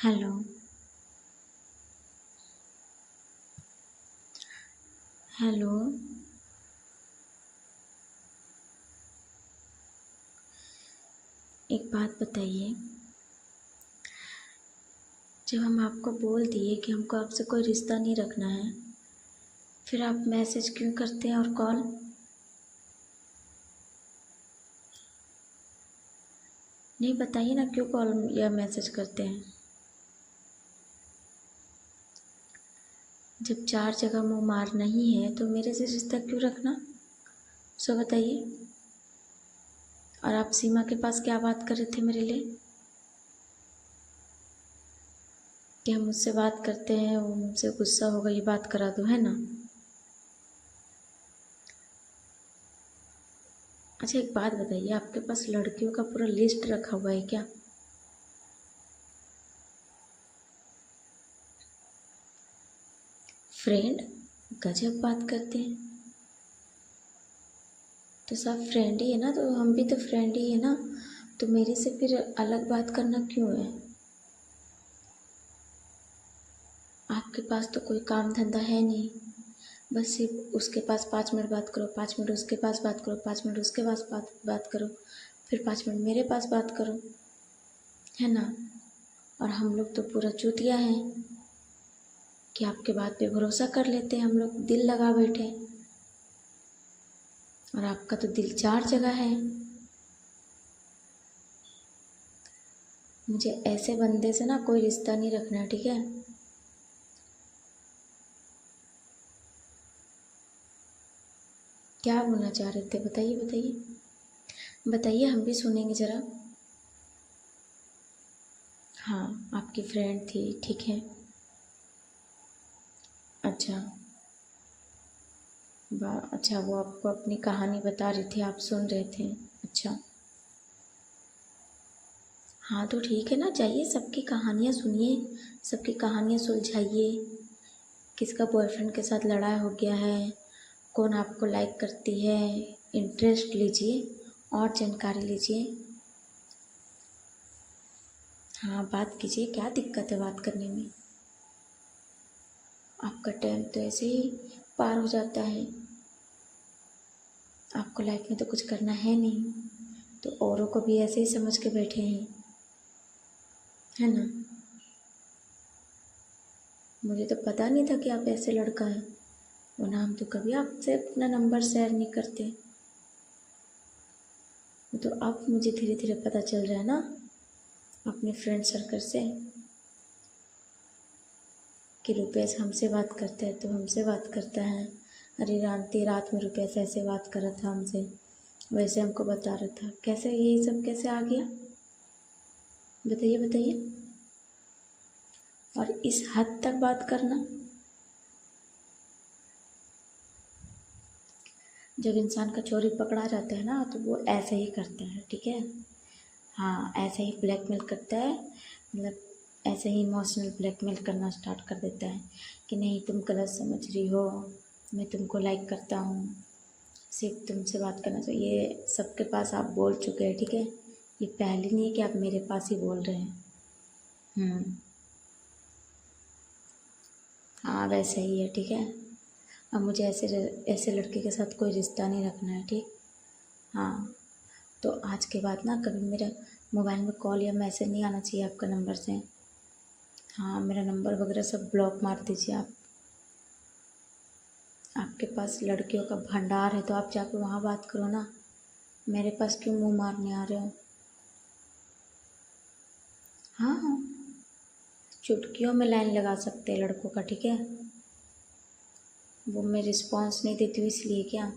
Hello. Hello. एक बात बताइए, जब हम आपको बोल दिए कि हमको आपसे कोई रिश्ता नहीं रखना है, फिर आप मैसेज क्यों करते हैं और कॉल? नहीं, बताइए ना, क्यों कॉल या मैसेज करते हैं? जब चार जगह मुँह मार नहीं है तो मेरे से रिश्ता क्यों रखना? सो बताइए। और आप सीमा के पास क्या बात कर रहे थे मेरे लिए? कि हम मुझसे बात करते हैं, वो मुझसे गुस्सा होगा, ये बात करा दो, है ना? अच्छा, एक बात बताइए, आपके पास लड़कियों का पूरा लिस्ट रखा हुआ है क्या? फ्रेंड? गजब बात करते हैं। तो सब फ्रेंड ही है ना, तो हम भी तो फ्रेंड ही है ना, तो मेरे से फिर अलग बात करना क्यों है? आपके पास तो कोई काम धंधा है नहीं, बस सिर्फ उसके पास 5 मिनट बात करो, 5 मिनट उसके पास बात करो, 5 मिनट उसके पास बात करो, फिर 5 मिनट मेरे पास बात करो, है ना? और हम लोग तो पूरा चूतिया हैं कि आपके बात पे भरोसा कर लेते हैं, हम लोग दिल लगा बैठे। और आपका तो दिल चार जगह है। मुझे ऐसे बंदे से ना कोई रिश्ता नहीं रखना, ठीक है? क्या बोलना चाह रहे थे, बताइए बताइए। बताइए, हम भी सुनेंगे ज़रा। हाँ, आपकी फ्रेंड थी, ठीक है। अच्छा। अच्छा, वो आपको अपनी कहानी बता रही थी, आप सुन रहे थे। अच्छा। हाँ, तो ठीक है ना, जाइए सबकी कहानियाँ सुनिए, सबकी कहानियाँ सुलझाइए। किसका बॉयफ्रेंड के साथ लड़ाई हो गया है, कौन आपको लाइक करती है, इंटरेस्ट लीजिए और जानकारी लीजिए। हाँ, बात कीजिए, क्या दिक्कत है बात करने में? आपका टाइम तो ऐसे ही पार हो जाता है। आपको लाइफ में तो कुछ करना है नहीं, तो औरों को भी ऐसे ही समझ के बैठे हैं, है ना? मुझे तो पता नहीं था कि आप ऐसे लड़का हैं, वरना हम तो कभी आपसे अपना नंबर शेयर नहीं करते। तो अब मुझे धीरे धीरे पता चल रहा है ना अपने फ्रेंड सर्कल से कि रुपेश हमसे बात करता है तो हमसे बात करता है। अरे रात में रुपेश ऐसे बात कर रहा था हमसे, वैसे हमको बता रहा था। कैसे यही सब कैसे आ गया, बताइए बताइए। और इस हद तक बात करना, जब इंसान का चोरी पकड़ा जाता है ना तो वो ऐसे ही करता है, ठीक है? हाँ, ऐसे ही ब्लैकमेल करता है, मतलब ऐसे ही इमोशनल ब्लैकमेल करना स्टार्ट कर देता है कि नहीं तुम गलत समझ रही हो, मैं तुमको लाइक करता हूँ, सिर्फ तुमसे बात करना चाहिए। ये सबके पास आप बोल चुके हैं, ठीक है? ये पहले नहीं है कि आप मेरे पास ही बोल रहे हैं। हाँ, वैसे ही है, ठीक है? अब मुझे ऐसे ऐसे लड़के के साथ कोई रिश्ता नहीं रखना है, ठीक? हाँ, तो आज के बाद ना कभी मेरा मोबाइल में कॉल या मैसेज नहीं आना चाहिए आपका नंबर से। हाँ, मेरा नंबर वगैरह सब ब्लॉक मार दीजिए आप। आपके पास लड़कियों का भंडार है तो आप जाकर वहाँ बात करो ना, मेरे पास क्यों मुंह मारने आ रहे हो? हाँ हाँ, चुटकियों में लाइन लगा सकते हैं लड़कों का, ठीक है? वो मैं रिस्पॉन्स नहीं देती हूँ इसलिए क्या?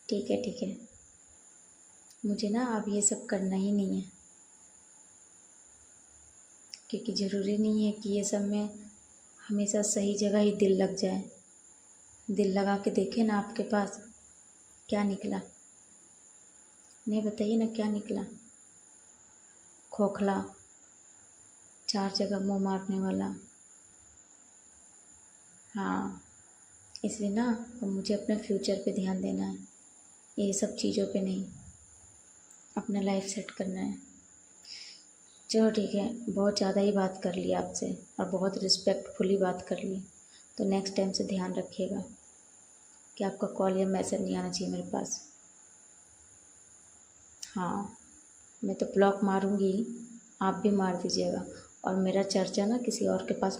ठीक है ठीक है, मुझे ना अब ये सब करना ही नहीं है, क्योंकि ज़रूरी नहीं है कि ये सब में हमेशा सही जगह ही दिल लग जाए। दिल लगा के देखे ना आपके पास क्या निकला? नहीं, बताइए ना क्या निकला? खोखला, चार जगह मुंह मारने वाला। हाँ, इसलिए ना अब मुझे अपने फ्यूचर पे ध्यान देना है, ये सब चीज़ों पे नहीं। अपना लाइफ सेट करना है। चलो ठीक है, बहुत ज़्यादा ही बात कर ली आपसे और बहुत रिस्पेक्टफुली बात कर ली, तो नेक्स्ट टाइम से ध्यान रखिएगा कि आपका कॉल या मैसेज नहीं आना चाहिए मेरे पास। हाँ, मैं तो ब्लॉक मारूंगी, आप भी मार दीजिएगा, और मेरा चर्चा ना किसी और के पास